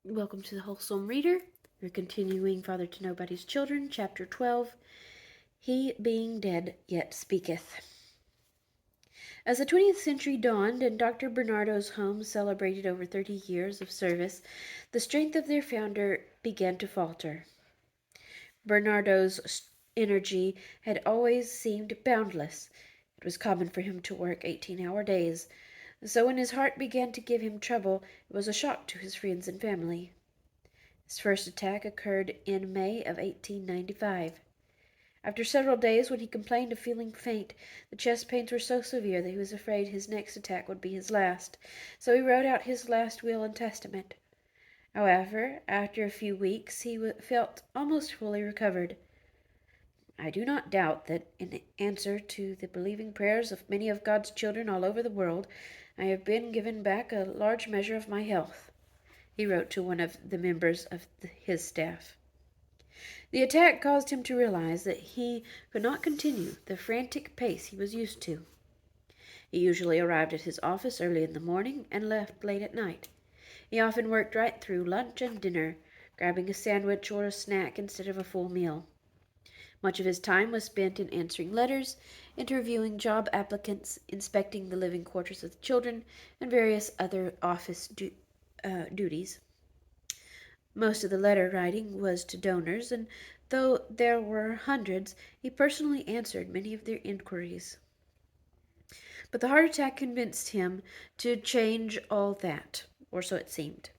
Welcome to the Wholesome Reader. We're continuing Father to Nobody's Children, Chapter 12, He Being Dead Yet Speaketh. As the 20th century dawned and Dr. Bernardo's home celebrated over 30 years of service, the strength of their founder began to falter. Bernardo's energy had always seemed boundless. It was common for him to work 18-hour days, so when his heart began to give him trouble, it was a shock to his friends and family. His first attack occurred in May of 1895. After several days, when he complained of feeling faint, the chest pains were so severe that he was afraid his next attack would be his last, so he wrote out his last will and testament. However, after a few weeks, he felt almost fully recovered. I do not doubt that, in answer to the believing prayers of many of God's children all over the world, I have been given back a large measure of my health, he wrote to one of the members of his staff. The attack caused him to realize that he could not continue the frantic pace he was used to. He usually arrived at his office early in the morning and left late at night. He often worked right through lunch and dinner, grabbing a sandwich or a snack instead of a full meal. Much of his time was spent in answering letters, interviewing job applicants, inspecting the living quarters of the children, and various other office duties. Most of the letter writing was to donors, and though there were hundreds, he personally answered many of their inquiries. But the heart attack convinced him to change all that, or so it seemed.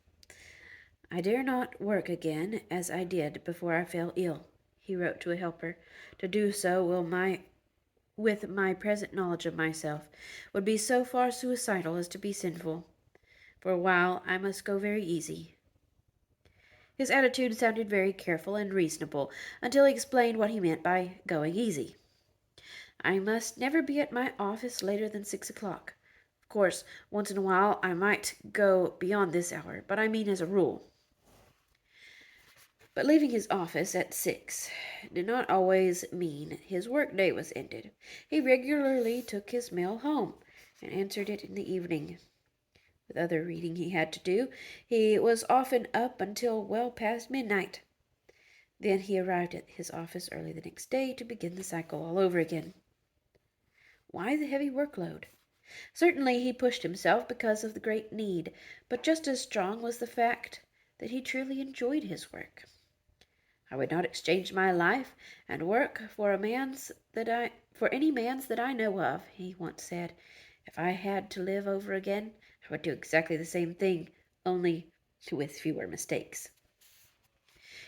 I dare not work again as I did before I fell ill, he wrote to a helper. To do so with my present knowledge of myself, would be so far suicidal as to be sinful. For a while I must go very easy. His attitude sounded very careful and reasonable until he explained what he meant by going easy. I must never be at my office later than 6 o'clock. Of course, once in a while I might go beyond this hour, but I mean as a rule. But leaving his office at 6 did not always mean his work-day was ended. He regularly took his mail home and answered it in the evening. With other reading he had to do, he was often up until well past midnight. Then he arrived at his office early the next day to begin the cycle all over again. Why the heavy workload? Certainly he pushed himself because of the great need, but just as strong was the fact that he truly enjoyed his work. I would not exchange my life and work for any man's that I know of, he once said. If I had to live over again, I would do exactly the same thing, only with fewer mistakes.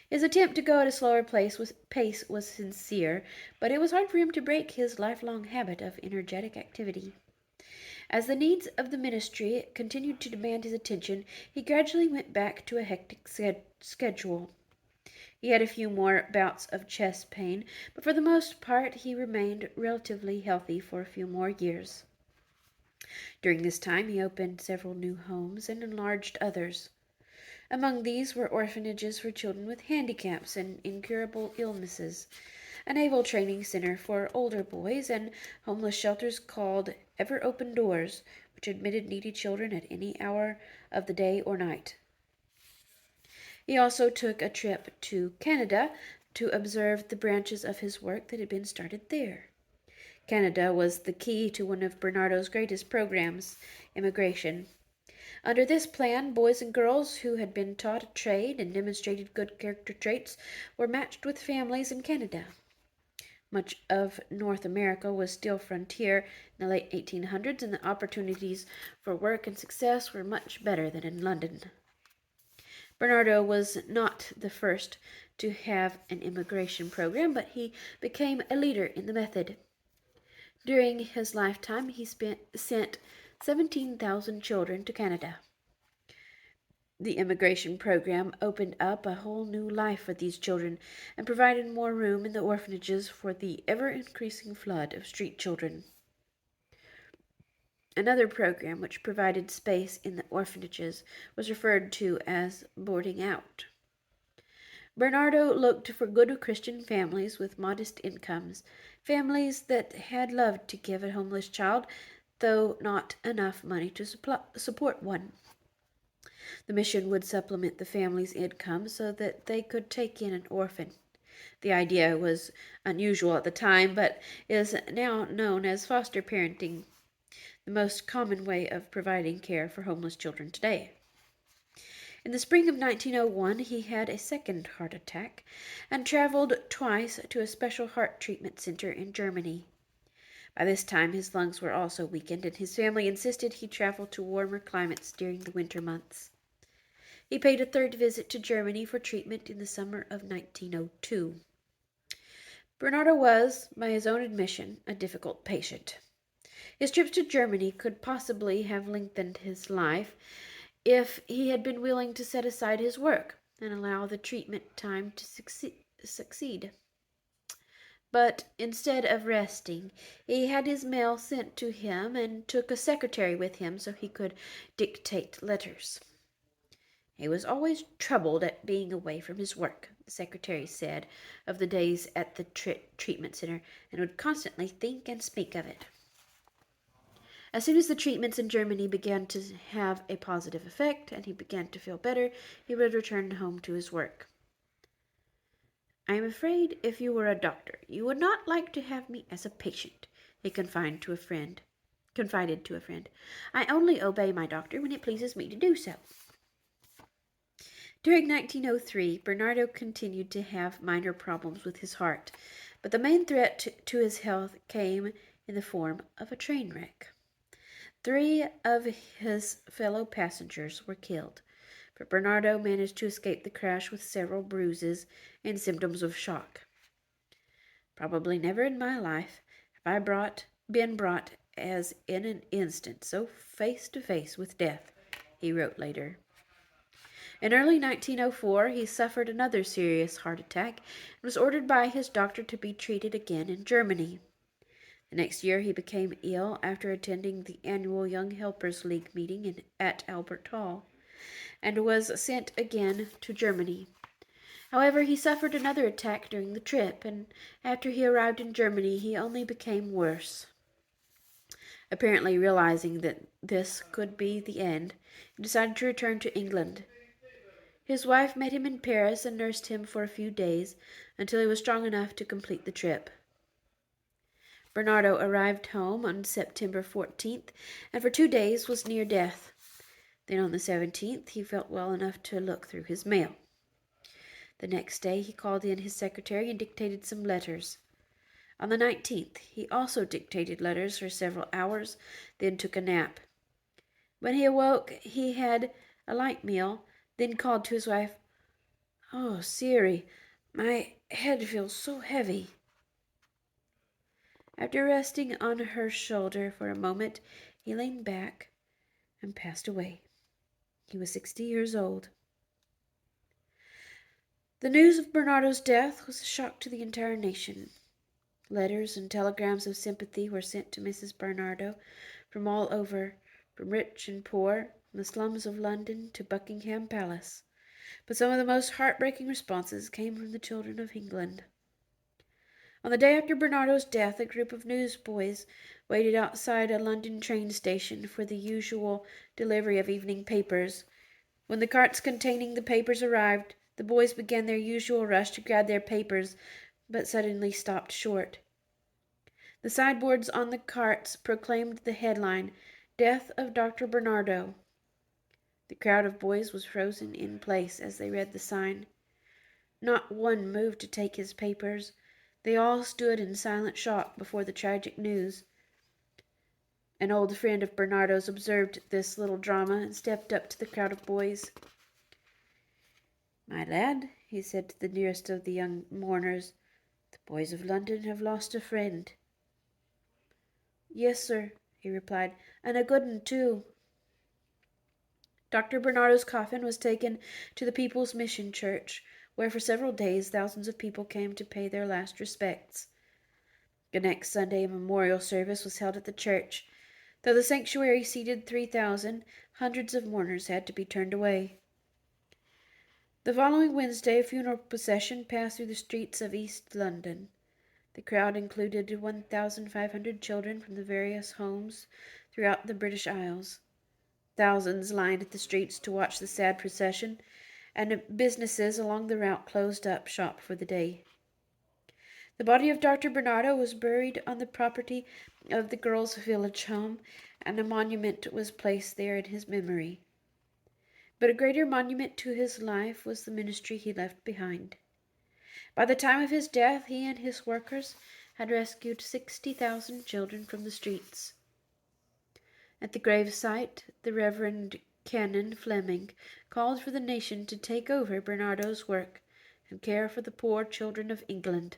His attempt to go at a slower pace was sincere, but it was hard for him to break his lifelong habit of energetic activity. As the needs of the ministry continued to demand his attention, he gradually went back to a hectic schedule. He had a few more bouts of chest pain, but for the most part he remained relatively healthy for a few more years. During this time he opened several new homes and enlarged others. Among these were orphanages for children with handicaps and incurable illnesses, a naval training center for older boys, and homeless shelters called Ever Open Doors, which admitted needy children at any hour of the day or night. He also took a trip to Canada to observe the branches of his work that had been started there. Canada was the key to one of Bernardo's greatest programs, immigration. Under this plan, boys and girls who had been taught a trade and demonstrated good character traits were matched with families in Canada. Much of North America was still frontier in the late 1800s, and the opportunities for work and success were much better than in London. Bernardo was not the first to have an immigration program, but he became a leader in the method. During his lifetime, he sent 17,000 children to Canada. The immigration program opened up a whole new life for these children and provided more room in the orphanages for the ever-increasing flood of street children. Another program which provided space in the orphanages was referred to as boarding out. Bernardo looked for good Christian families with modest incomes, families that had loved to give a homeless child, though not enough money to support one. The mission would supplement the family's income so that they could take in an orphan. The idea was unusual at the time, but is now known as foster parenting, the most common way of providing care for homeless children today. In the spring of 1901, he had a second heart attack and traveled twice to a special heart treatment center in Germany. By this time, his lungs were also weakened, and his family insisted he travel to warmer climates during the winter months. He paid a third visit to Germany for treatment in the summer of 1902. Bernardo was, by his own admission, a difficult patient. His trips to Germany could possibly have lengthened his life if he had been willing to set aside his work and allow the treatment time to succeed. But instead of resting, he had his mail sent to him and took a secretary with him so he could dictate letters. He was always troubled at being away from his work, the secretary said of the days at the treatment center, and would constantly think and speak of it. As soon as the treatments in Germany began to have a positive effect and he began to feel better, he would return home to his work. "I am afraid if you were a doctor, you would not like to have me as a patient," he confided to a friend. "I only obey my doctor when it pleases me to do so." During 1903, Bernardo continued to have minor problems with his heart, but the main threat to his health came in the form of a train wreck. 3 of his fellow passengers were killed, but Bernardo managed to escape the crash with several bruises and symptoms of shock. "Probably never in my life have I been brought as in an instant so face to face with death," he wrote later. In early 1904, he suffered another serious heart attack and was ordered by his doctor to be treated again in Germany. The next year, he became ill after attending the annual Young Helpers League meeting at Albert Hall, and was sent again to Germany. However, he suffered another attack during the trip, and after he arrived in Germany, he only became worse. Apparently realizing that this could be the end, he decided to return to England. His wife met him in Paris and nursed him for a few days until he was strong enough to complete the trip. Bernardo arrived home on September 14th and for 2 days was near death. Then on the 17th he felt well enough to look through his mail. The next day he called in his secretary and dictated some letters. On the 19th he also dictated letters for several hours, then took a nap. When he awoke he had a light meal, then called to his wife, "Oh, Siri, my head feels so heavy." After resting on her shoulder for a moment, he leaned back and passed away. He was 60 years old. The news of Bernardo's death was a shock to the entire nation. Letters and telegrams of sympathy were sent to Mrs. Bernardo from all over, from rich and poor, from the slums of London to Buckingham Palace. But some of the most heartbreaking responses came from the children of England. On the day after Bernardo's death, a group of newsboys waited outside a London train station for the usual delivery of evening papers. When the carts containing the papers arrived, the boys began their usual rush to grab their papers, but suddenly stopped short. The sideboards on the carts proclaimed the headline, "Death of Dr. Bernardo." The crowd of boys was frozen in place as they read the sign. Not one moved to take his papers. They all stood in silent shock before the tragic news. An old friend of Bernardo's observed this little drama and stepped up to the crowd of boys. "My lad," he said to the nearest of the young mourners, "the boys of London have lost a friend." "Yes, sir," he replied, "and a good un, too." Dr. Bernardo's coffin was taken to the People's Mission Church, where for several days thousands of people came to pay their last respects. The next Sunday a memorial service was held at the church. Though the sanctuary seated 3,000, hundreds of mourners had to be turned away. The following Wednesday, a funeral procession passed through the streets of East London. The crowd included 1,500 children from the various homes throughout the British Isles. Thousands lined the streets to watch the sad procession, and businesses along the route closed up shop for the day. The body of Dr. Bernardo was buried on the property of the girls' village home, and a monument was placed there in his memory. But a greater monument to his life was the ministry he left behind. By the time of his death, he and his workers had rescued 60,000 children from the streets. At the gravesite, the Reverend Canon Fleming called for the nation to take over Bernardo's work and care for the poor children of England.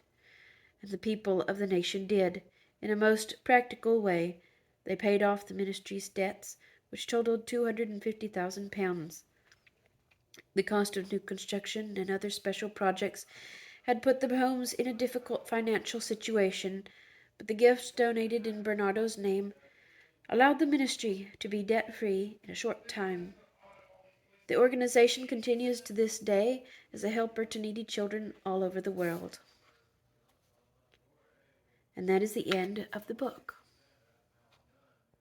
And the people of the nation did. In a most practical way, they paid off the ministry's debts, which totaled £250,000. The cost of new construction and other special projects had put the homes in a difficult financial situation, but the gifts donated in Bernardo's name allowed the ministry to be debt-free in a short time. The organization continues to this day as a helper to needy children all over the world. And that is the end of the book.